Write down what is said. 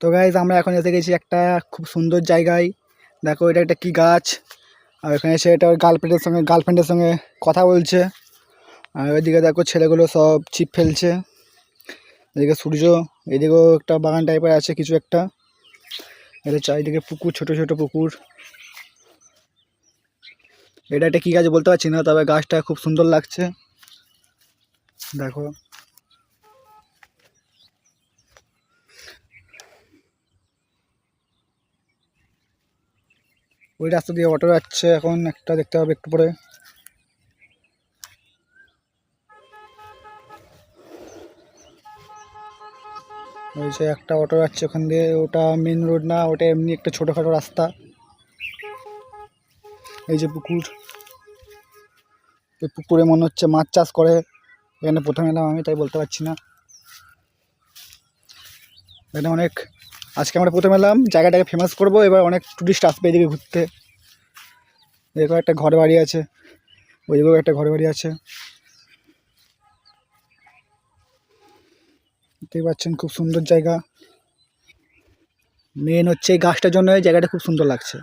তো গাইজ আমরা এখন এসে গেছি একটা খুব সুন্দর জায়গায়। দেখো এটা একটা কি গাছ, আর এখানে এসে এটা ওর গার্লফ্রেন্ডের সঙ্গে কথা বলছে। আর ওইদিকে দেখো ছেলেগুলো সব ছিপ ফেলছে। এদিকে সূর্য, এদিকেও একটা বাগান টাইপের আছে কিছু একটা। এটা চারিদিকে পুকুর, ছোট ছোট পুকুর। এটা একটা কি গাছ বলতে পারছি না, তবে গাছটা খুব সুন্দর লাগছে। দেখো ওই রাস্তা দিয়ে অটো যাচ্ছে, এখন একটা দেখতে হবে একটু পরে। ওই যে একটা অটো যাচ্ছে ওখান দিয়ে, ওটা মেন রোড না, ওটা এমনি একটা ছোটোখাটো রাস্তা। এই যে পুকুর, এই পুকুরে মনে হচ্ছে মাছ চাষ করে। এখানে প্রথম এলাম আমি, তাই বলতে পারছি না। এখানে অনেক, আজকে আমরা প্রথম এলাম, জায়গাটাকে ফেমাস করব, এবার অনেক টুরিস্ট আসবে এদিকে ঘুরতে। এরকম একটা ঘর বাড়ি আছে, ওইদিকেও একটা ঘর বাড়ি আছে, দেখতেই পাচ্ছেন খুব সুন্দর জায়গা। মেন হচ্ছে এই গাছটার জন্য এই জায়গাটা খুব সুন্দর লাগছে।